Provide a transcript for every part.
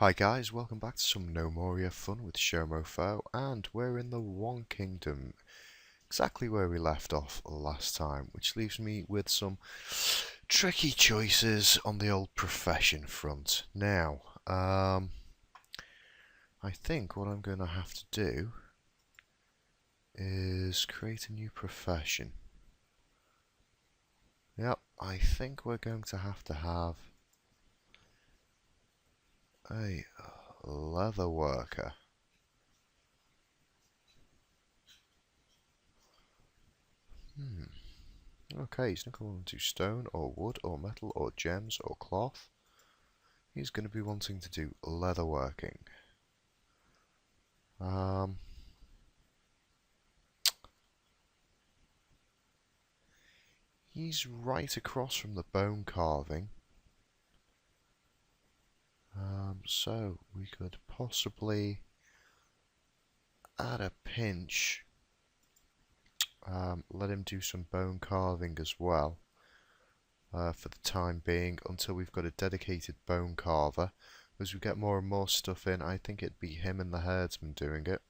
Hi guys, welcome back to some Gnomoria fun with Showmofo, and we're in the One Kingdom, exactly where we left off last time, which leaves me with some tricky choices on the old profession front. Now, I think what I'm going to have to do is create a new profession. Yep, I think we're going to have a leather worker. Okay, he's not going to stone or wood or metal or gems or cloth. He's going to be wanting to do leather working. He's right across from the bone carving. So we could possibly, at a pinch, let him do some bone carving as well. For the time being, until we've got a dedicated bone carver. As we get more and more stuff in, I think it'd be him and the herdsman doing it.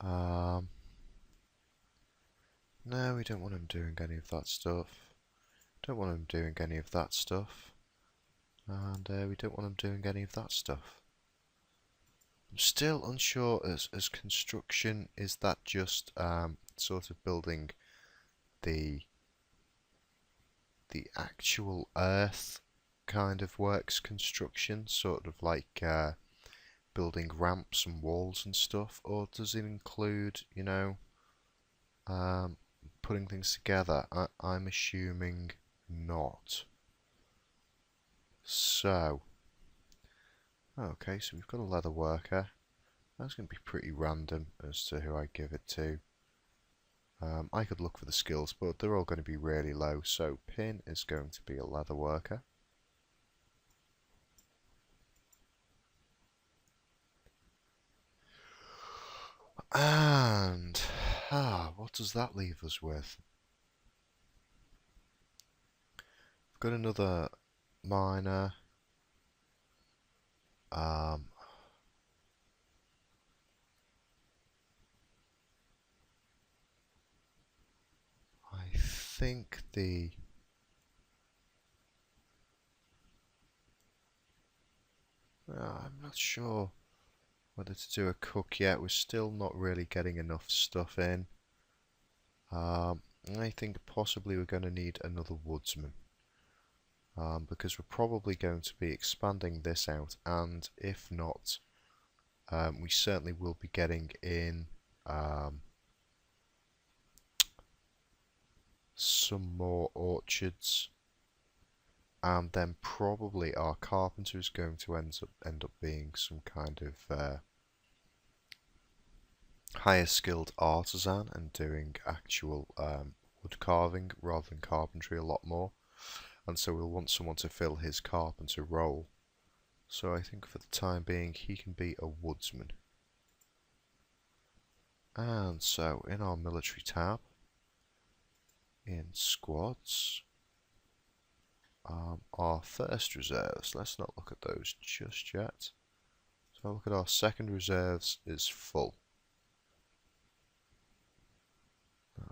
No, we don't want him doing any of that stuff. Don't want him doing any of that stuff. And we don't want him doing any of that stuff. I'm still unsure as construction, is that just sort of building the actual earth kind of works construction, sort of like building ramps and walls and stuff, or does it include, you know, putting things together? I'm assuming not. So, okay, so we've got a leather worker. That's going to be pretty random as to who I give it to. I could look for the skills, but they're all going to be really low, so Pin is going to be a leather worker. And, what does that leave us with? We've got another miner. I think I'm not sure whether to do a cook yet. We're still not really getting enough stuff in. I think possibly we're going to need another woodsman. Because we're probably going to be expanding this out, and if not, we certainly will be getting in some more orchards, and then probably our carpenter is going to end up being some kind of higher skilled artisan and doing actual wood carving rather than carpentry a lot more. And so we'll want someone to fill his carpenter role. So I think for the time being he can be a woodsman. And so in our military tab, in squads, our first reserves, let's not look at those just yet. So look at our second reserves is full.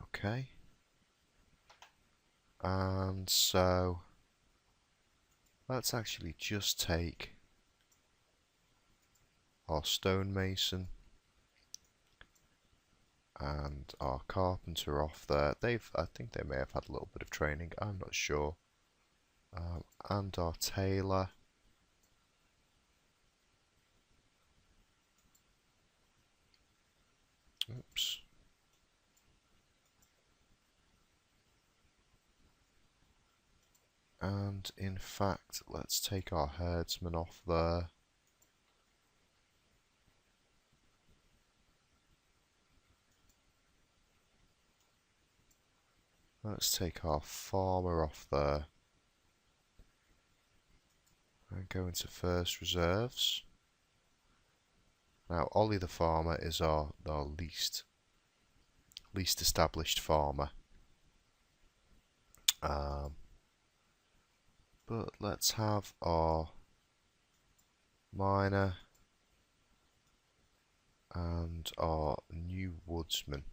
Okay. And so let's actually just take our stonemason and our carpenter off there. I think they may have had a little bit of training, I'm not sure. And our tailor. Oops. And in fact, let's take our herdsman off there. Let's take our farmer off there. And go into first reserves. Now Ollie the farmer is our least established farmer. But let's have our miner and our new woodsman.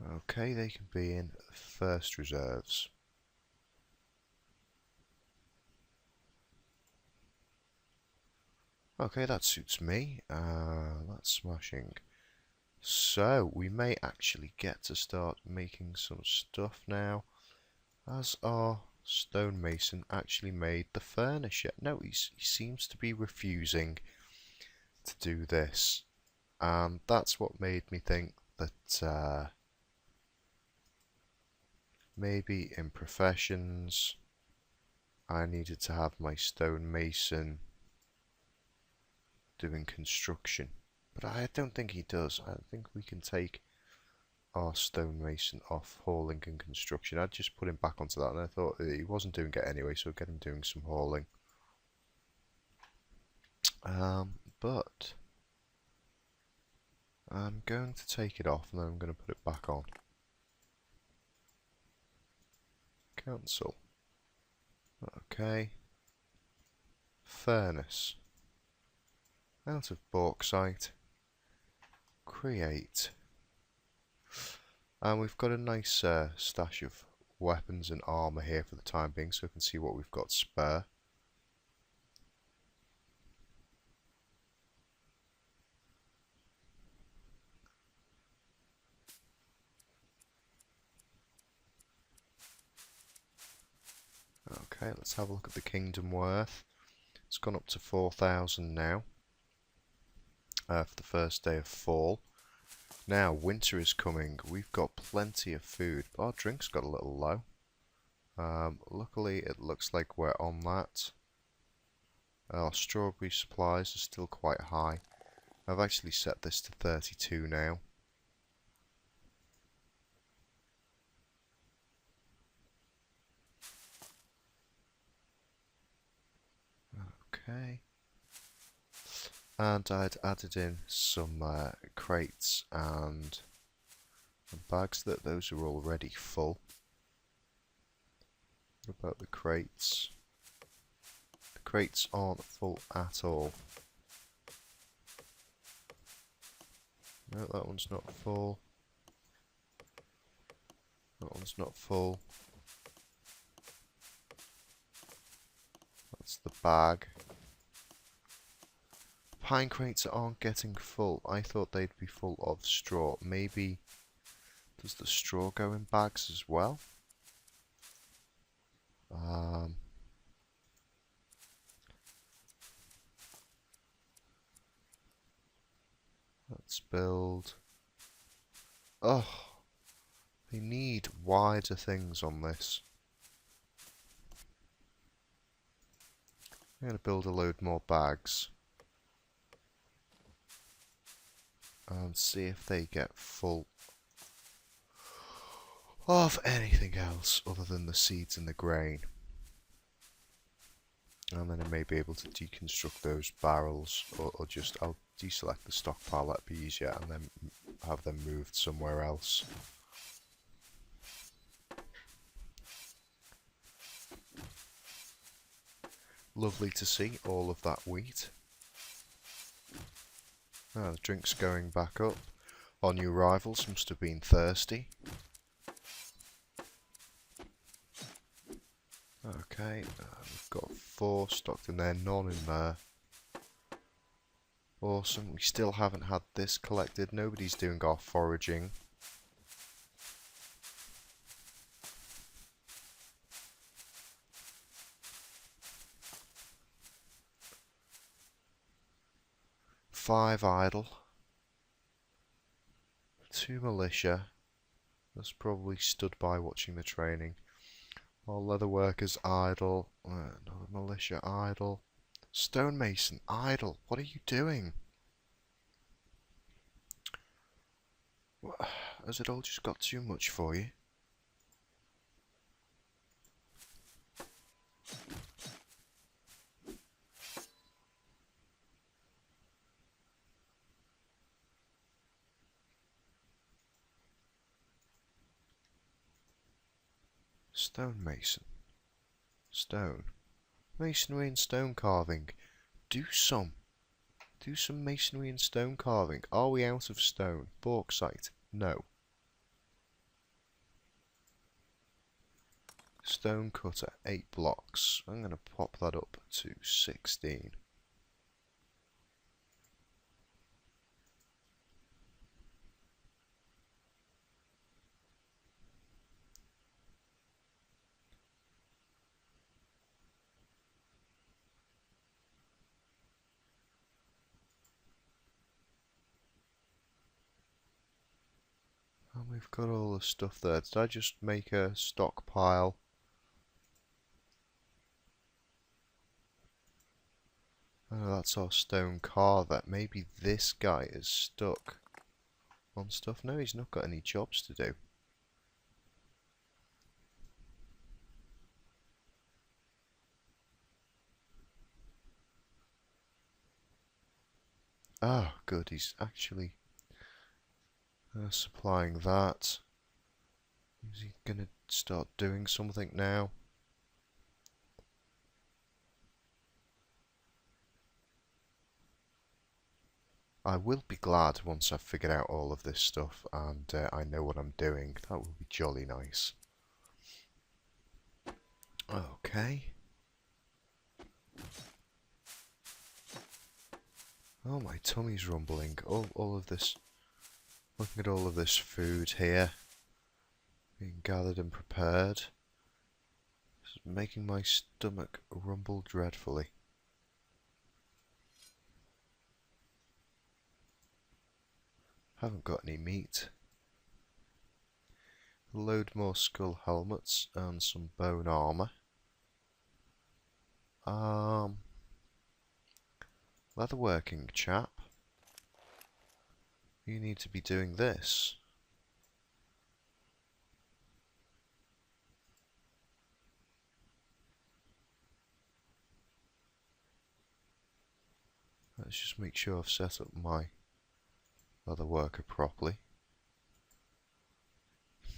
Okay, they can be in first reserves. Okay, that suits me. That's smashing. So, we may actually get to start making some stuff now, as our stonemason actually made the furnace yet. No, he seems to be refusing to do this. And that's what made me think that maybe in professions I needed to have my stonemason doing construction. But I don't think he does. I think we can take our stonemason off hauling and construction. I'd just put him back onto that, and I thought he wasn't doing it anyway, so get him doing some hauling. But I'm going to take it off, and then I'm going to put it back on. Cancel. Okay. Furnace. Out of bauxite. Create. And we've got a nice stash of weapons and armour here for the time being, so we can see what we've got spare. Okay, let's have a look at the kingdom worth. It's gone up to 4,000 now for the first day of fall. Now, winter is coming. We've got plenty of food, but our drink's got a little low. Luckily, it looks like we're on that. Our strawberry supplies are still quite high. I've actually set this to 32 now. Okay. And I'd added in some crates and bags. That those are already full. What about the crates? The crates aren't full at all. No, that one's not full. That one's not full. That's the bag. Pine crates aren't getting full. I thought they'd be full of straw. Maybe does the straw go in bags as well? Let's build. Oh, they need wider things on this. I'm going to build a load more bags and see if they get full of anything else other than the seeds and the grain. And then I may be able to deconstruct those barrels, or just I'll deselect the stockpile, that'd be easier, and then have them moved somewhere else. Lovely to see all of that wheat. Ah, the drink's going back up. Our new rivals must have been thirsty. Okay, we've got 4 stocked in there, none in there. Awesome, we still haven't had this collected. Nobody's doing our foraging. Five idle. 2 militia. That's probably stood by watching the training. All leather workers idle. Another militia idle. Stonemason idle. What are you doing? Has it all just got too much for you? Stonemason. Stone. Masonry and stone carving. Do some. Do some masonry and stone carving. Are we out of stone? Bauxite. No. Stone cutter. 8 blocks. I'm going to pop that up to 16. And we've got all the stuff there. Did I just make a stockpile? Oh, that's our stone carver. Maybe this guy is stuck on stuff. No, he's not got any jobs to do. Ah, good. He's actually supplying that. Is he gonna start doing something now? I will be glad once I've figured out all of this stuff and I know what I'm doing. That will be jolly nice. Okay. Oh, my tummy's rumbling. All of this. Looking at all of this food here, being gathered and prepared, this is making my stomach rumble dreadfully. Haven't got any meat. Load more skull helmets and some bone armor. Leatherworking chap. You need to be doing this. Let's just make sure I've set up my leatherworker properly.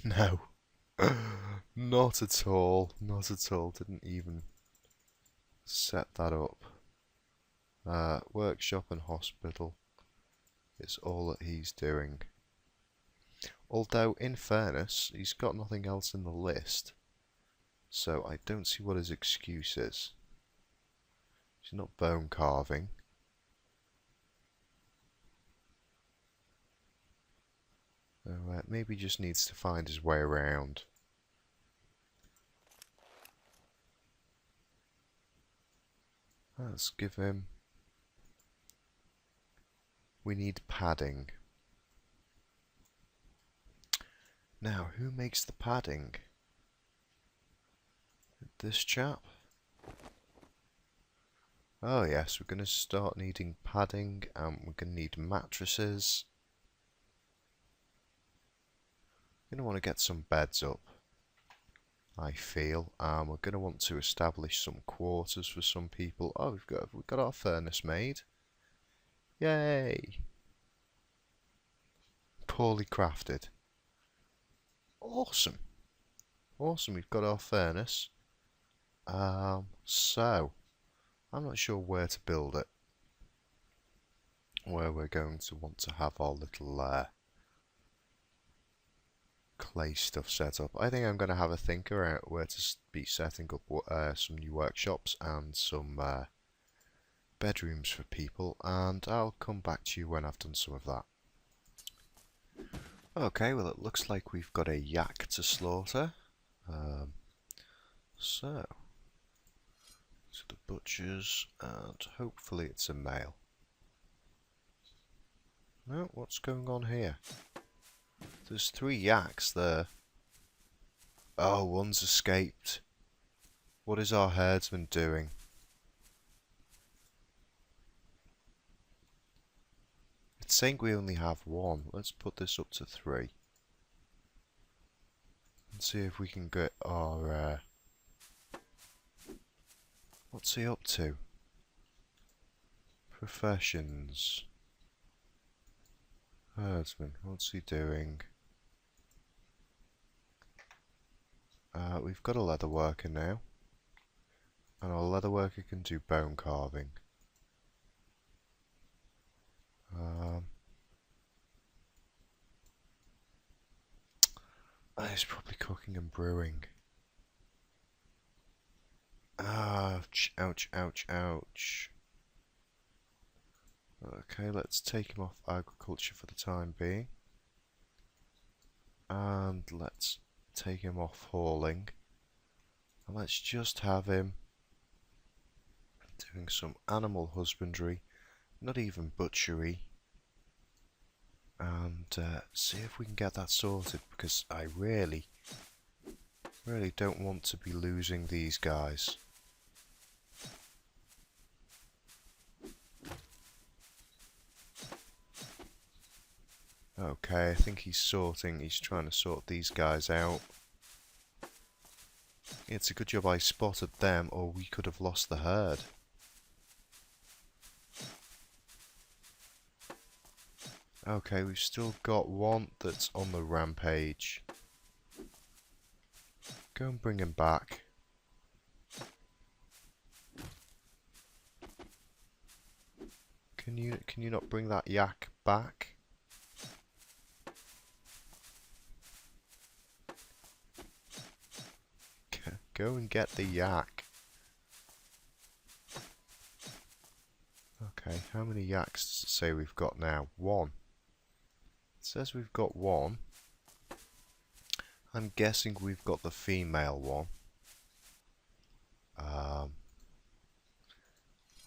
No. Not at all. Not at all. Didn't even set that up. Workshop and hospital is all that he's doing. Although, in fairness, he's got nothing else in the list. So I don't see what his excuse is. He's not bone carving. So, maybe he just needs to find his way around. Let's give him... We need padding. Now, who makes the padding? This chap? Oh yes, we're going to start needing padding, and we're going to need mattresses. We're going to want to get some beds up, I feel. We're going to want to establish some quarters for some people. Oh, we've got our furnace made. Yay! Poorly crafted. Awesome. Awesome, we've got our furnace. So, I'm not sure where to build it. Where we're going to want to have our little clay stuff set up. I think I'm going to have a think around where to be setting up some new workshops and some bedrooms for people, and I'll come back to you when I've done some of that. Okay, well it looks like we've got a yak to slaughter. So, to the butchers, and hopefully it's a male. No, what's going on here? There's 3 yaks there. Oh, one's escaped. What is our herdsman doing? It's saying we only have 1. Let's put this up to 3. And see if we can get our... What's he up to? Professions. Herdsman, what's he doing? We've got a leather worker now. And our leather worker can do bone carving. He's probably cooking and brewing. Ouch, ouch, ouch, ouch. Okay, let's take him off agriculture for the time being. And let's take him off hauling. And let's just have him doing some animal husbandry, not even butchery. And see if we can get that sorted, because I really don't want to be losing these guys. Okay, I think he's trying to sort these guys out. It's a good job I spotted them, or we could have lost the herd. Okay, we've still got one that's on the rampage. Go and bring him back. Can you not bring that yak back? Go and get the yak. Okay, how many yaks does it say we've got now? One. It says we've got one. I'm guessing we've got the female one.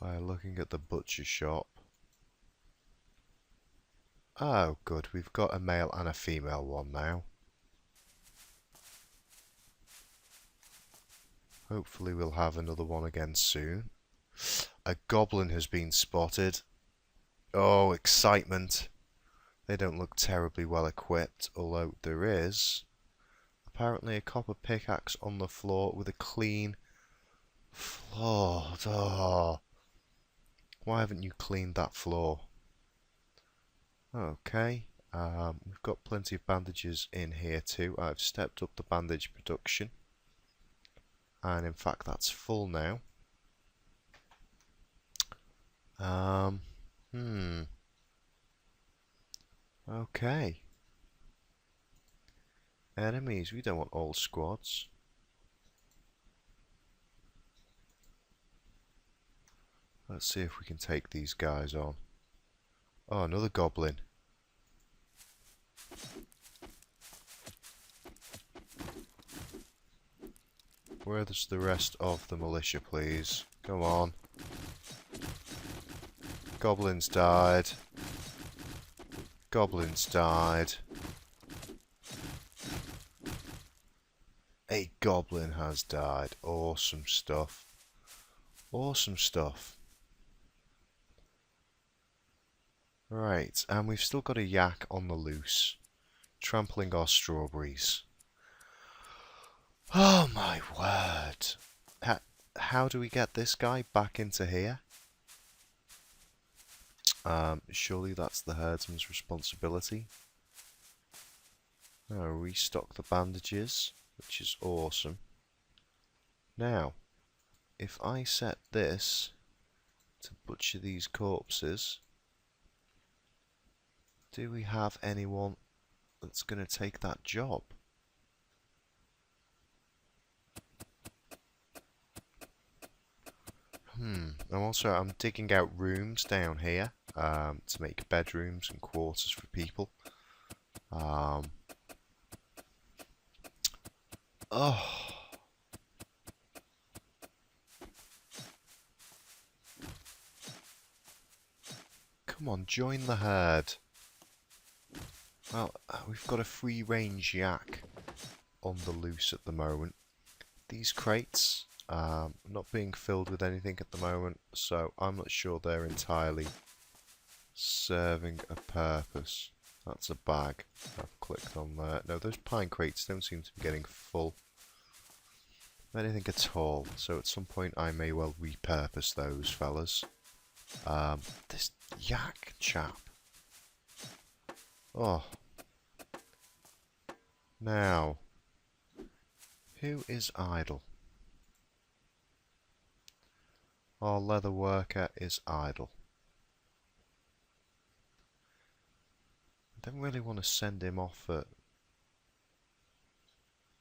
By looking at the butcher shop. Oh, good. We've got a male and a female one now. Hopefully we'll have another one again soon. A goblin has been spotted. Oh, excitement. They don't look terribly well equipped, although there is apparently a copper pickaxe on the floor with a clean floor. Oh. Why haven't you cleaned that floor? Okay, we've got plenty of bandages in here too. I've stepped up the bandage production. And in fact that's full now. Okay. Enemies, we don't want all squads. Let's see if we can take these guys on. Oh, another goblin. Where's the rest of the militia, please? Come on. Goblins died. Goblins died. A goblin has died. Awesome stuff. Awesome stuff. Right, and we've still got a yak on the loose, trampling our strawberries. Oh my word. How do we get this guy back into here? Surely that's the herdsman's responsibility. Now, restock the bandages, which is awesome. Now, if I set this to butcher these corpses, do we have anyone that's going to take that job? I'm digging out rooms down here to make bedrooms and quarters for people. Oh. Come on, join the herd. Well, we've got a free range yak on the loose at the moment. These crates not being filled with anything at the moment, so I'm not sure they're entirely serving a purpose. That's a bag. I've clicked on there. No, those pine crates don't seem to be getting full of anything at all, so at some point I may well repurpose those fellas. This yak chap. Oh. Now, Who is idle? Our leather worker is idle. I don't really want to send him off at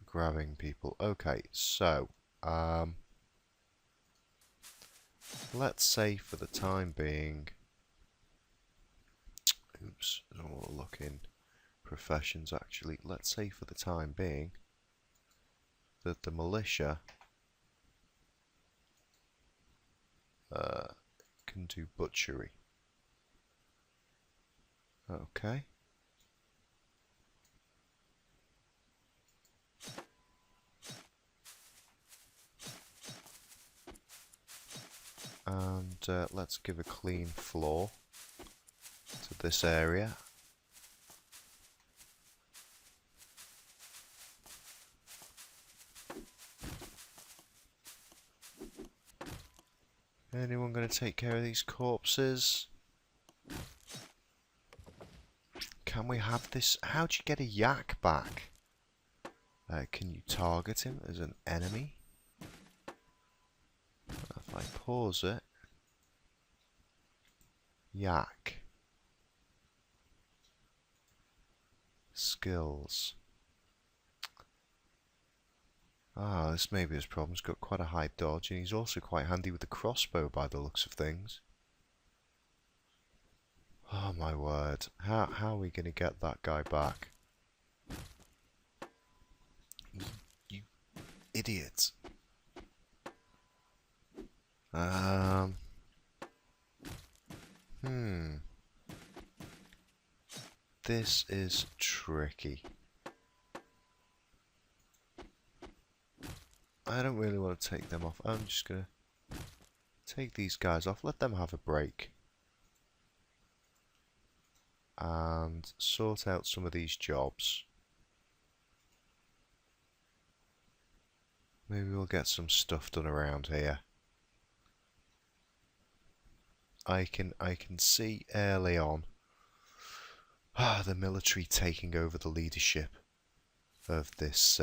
grabbing people. Okay, so let's say for the time being, oops, I don't want to look in professions actually. Let's say for the time being that the militia can do butchery. Okay. And let's give a clean floor to this area. Anyone going to take care of these corpses? Can we have this? How'd you get a yak back? Can you target him as an enemy? If I pause it. Yak. Skills. Ah, this may be his problem. He's got quite a high dodge, and he's also quite handy with the crossbow by the looks of things. Oh my word. How are we going to get that guy back? You idiot. This is tricky. I don't really want to take them off. I'm just going to take these guys off, let them have a break. And sort out some of these jobs. Maybe we'll get some stuff done around here. I can see early on the military taking over the leadership of this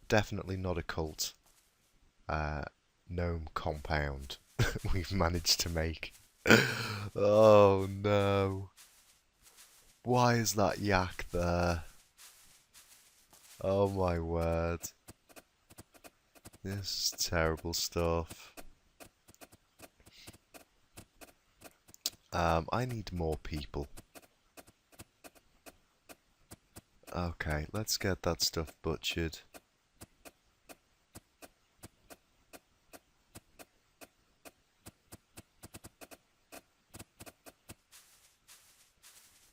definitely not a cult gnome compound we've managed to make. Oh no. Why is that yak there? Oh my word. This is terrible stuff. I need more people. Okay, let's get that stuff butchered.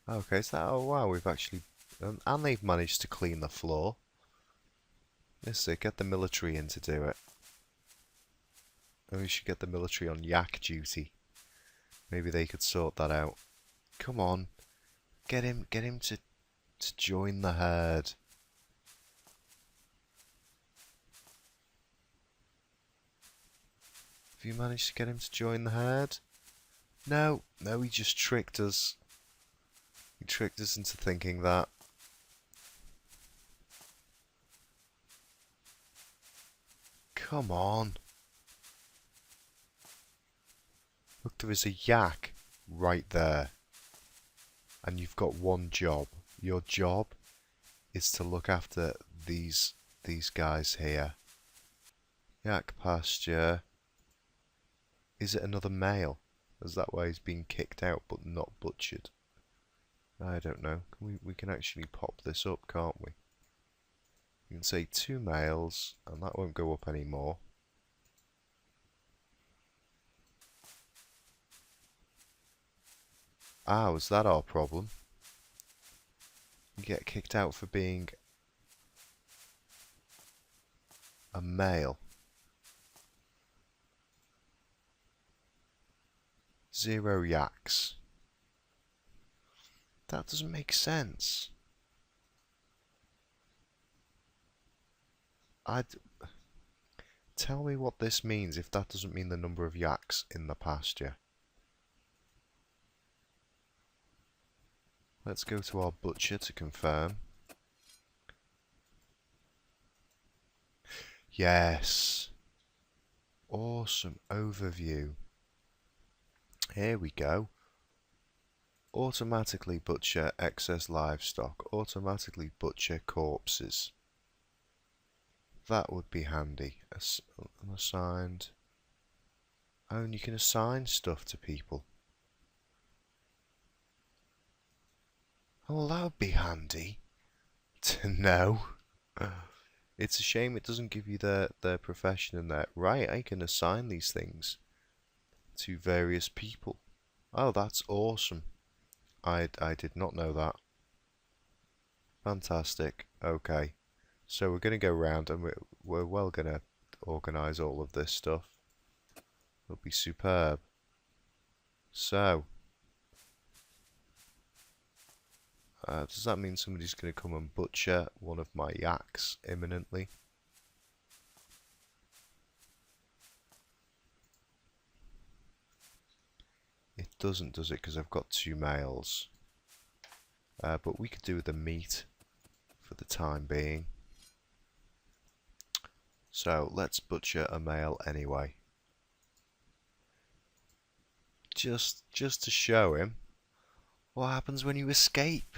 Okay, so oh wow, we've actually and they've managed to clean the floor. Yes, get the military in to do it. And we should get the military on yak duty. Maybe they could sort that out. Come on, get him to join the herd. Have you managed to get him to join the herd? No, he just tricked us. He tricked us into thinking that. Come on. Look, there is a yak right there. And you've got one job. Your job is to look after these guys here. Yak pasture. Is it another male? Is that why he's being kicked out but not butchered? I don't know. We can actually pop this up, can't we? You can say 2 males, and that won't go up anymore. Ah, was that our problem? You get kicked out for being a male. 0 yaks. That doesn't make sense. Tell me what this means if that doesn't mean the number of yaks in the pasture. Let's go to our butcher to confirm. Yes. Awesome overview. Here we go. Automatically butcher excess livestock. Automatically butcher corpses. That would be handy. Unassigned. Oh, and you can assign stuff to people. Oh, well, that would be handy to know. It's a shame it doesn't give you their profession in there. Right, I can assign these things to various people. Oh, that's awesome. I did not know that. Fantastic. Okay. So we're going to go around and we're well going to organise all of this stuff. It'll be superb. So, does that mean somebody's going to come and butcher one of my yaks imminently? It doesn't, does it? Because I've got 2 males. But we could do with the meat for the time being. So, let's butcher a male anyway. Just to show him what happens when you escape.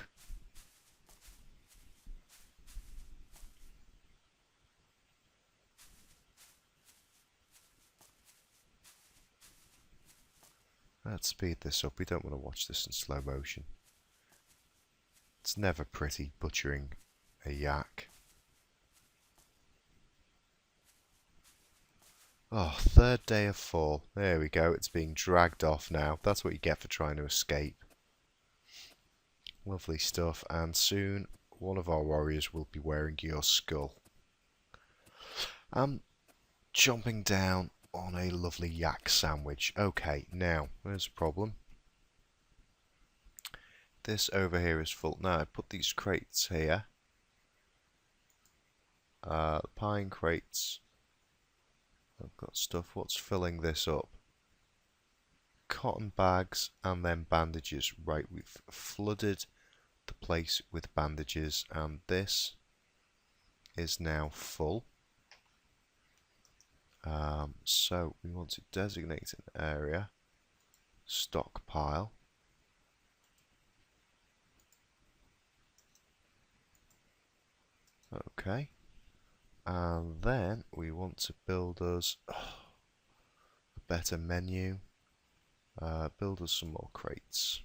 Let's speed this up. We don't want to watch this in slow motion. It's never pretty butchering a yak. Oh, 3rd day of fall. There we go. It's being dragged off now. That's what you get for trying to escape. Lovely stuff. And soon, one of our warriors will be wearing your skull. I'm chomping down on a lovely yak sandwich. Okay, now, there's a problem. This over here is full. Now, I put these crates here. Pine crates. I've got stuff. What's filling this up? Cotton bags and then bandages. Right, we've flooded the place with bandages and this is now full. So we want to designate an area. Stockpile. Okay. And then we want to build us a better menu. Build us some more crates.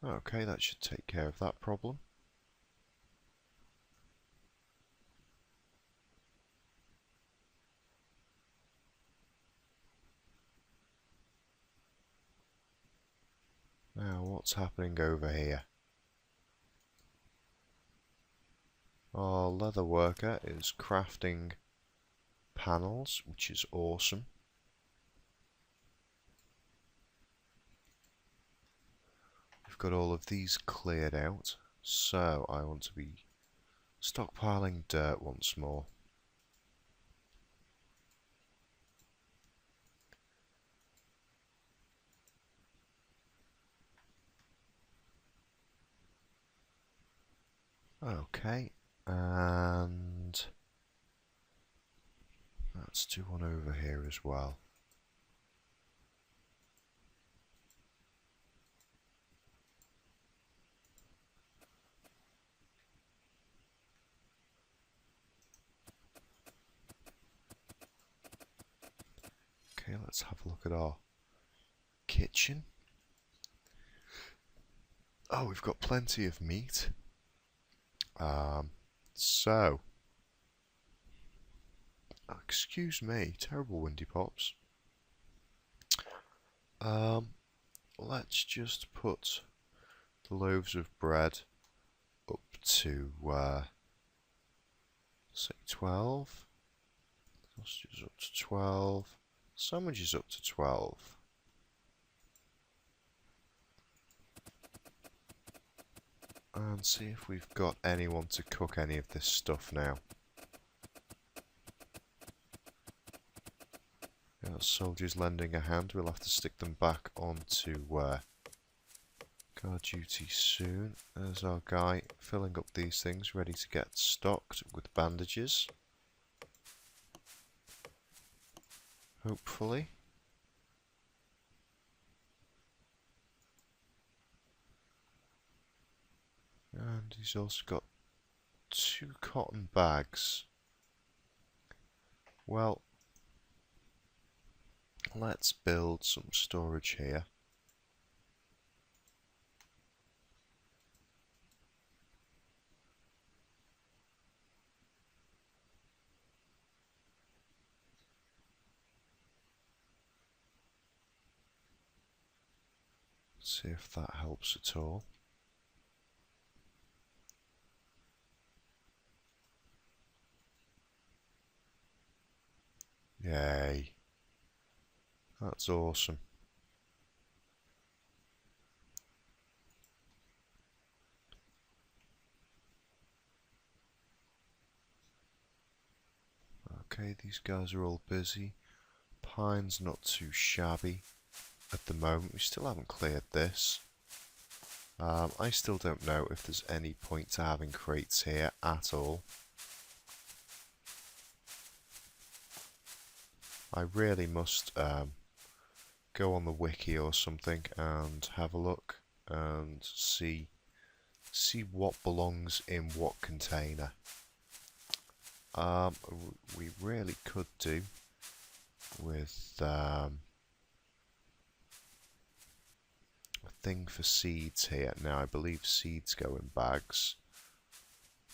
Okay, that should take care of that problem. Now, what's happening over here? Our leather worker is crafting panels, which is awesome. We've got all of these cleared out, so I want to be stockpiling dirt once more. Okay, and let's do one over here as well. Okay, let's have a look at our kitchen. Oh, we've got plenty of meat. So, excuse me, terrible windy pops. Let's just put the loaves of bread up to, say 12. Sausages up to 12. Sandwiches up to 12. And see if we've got anyone to cook any of this stuff now. Yeah, soldiers lending a hand. We'll have to stick them back onto our duty soon. There's our guy filling up these things, ready to get stocked with bandages. Hopefully. And he's also got 2 cotton bags. Well, let's build some storage here. See if that helps at all. Yay. That's awesome. Okay, these guys are all busy. Pine's not too shabby at the moment. We still haven't cleared this. I still don't know if there's any point to having crates here at all. I really must go on the wiki or something and have a look and see what belongs in what container. We really could do with a thing for seeds here. Now I believe seeds go in bags.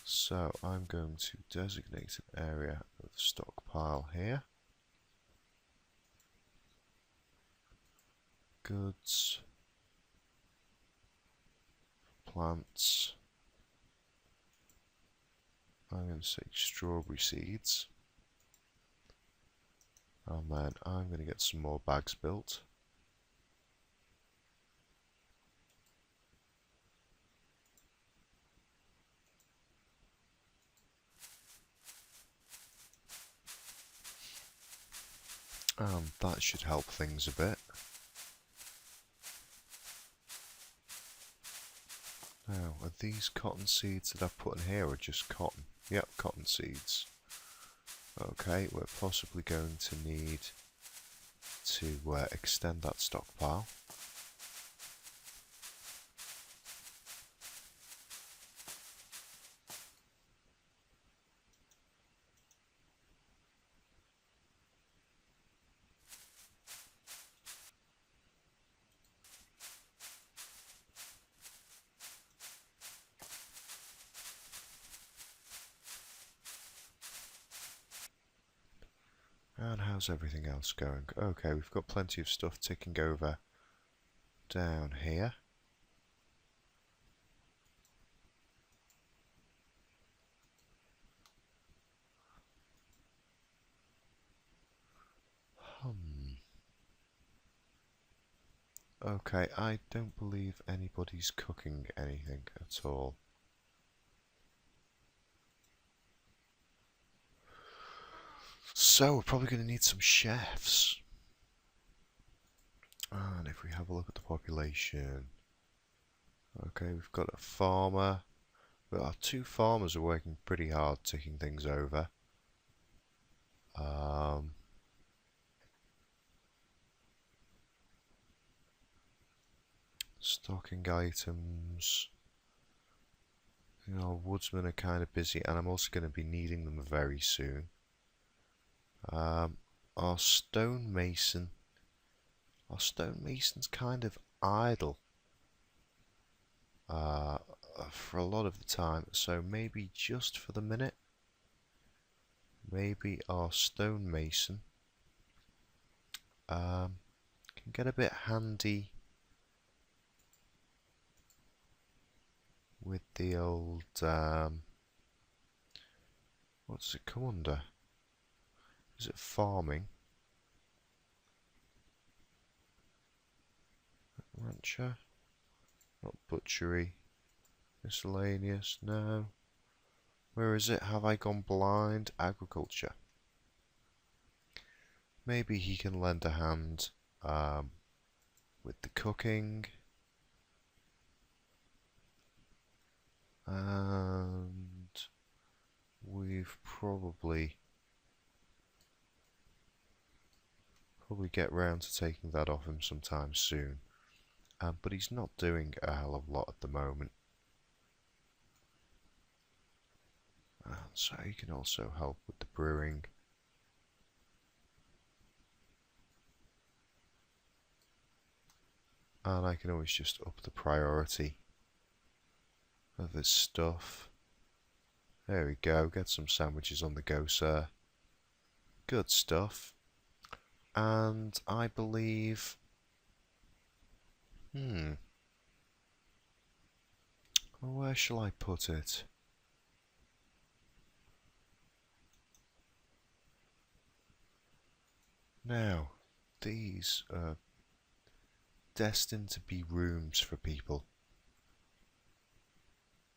So I'm going to designate an area of stockpile here. Goods, plants. I'm going to say strawberry seeds. And then I'm going to get some more bags built. And that should help things a bit. Now, are these cotton seeds that I've put in here or just cotton? Yep, cotton seeds. Okay, we're possibly going to need to extend that stockpile. And how's everything else going? Okay, we've got plenty of stuff ticking over down here. Okay, I don't believe anybody's cooking anything at all. So we're probably going to need some chefs. And if we have a look at the population, okay, we've got a farmer. But our 2 farmers are working pretty hard ticking things over. Stocking items. You know, woodsmen are kind of busy, and I'm also going to be needing them very soon. Our stonemason's kind of idle for a lot of the time, so maybe just for the minute, maybe our stonemason can get a bit handy with the old what does it come under? Is it farming? Rancher? Not butchery. Miscellaneous? No. Where is it? Have I gone blind? Agriculture. Maybe he can lend a hand with the cooking. probably get round to taking that off him sometime soon. But he's not doing a hell of a lot at the moment. So he can also help with the brewing. And I can always just up the priority of this stuff. There we go, get some sandwiches on the go, sir. Good stuff. And I believe... well, where shall I put it? Now, these are destined to be rooms for people.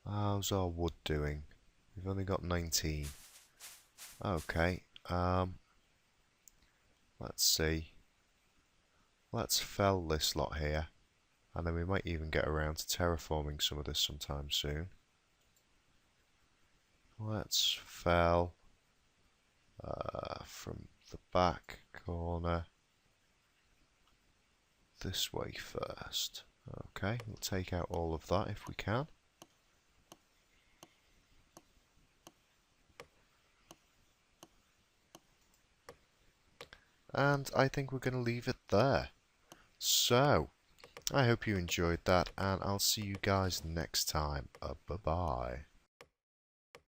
How's our wood doing? We've only got 19. Okay, let's see. Let's fell this lot here, and then we might even get around to terraforming some of this sometime soon. Let's fell from the back corner this way first. Okay, we'll take out all of that if we can. And I think we're going to leave it there. So, I hope you enjoyed that, and I'll see you guys next time. Bye-bye.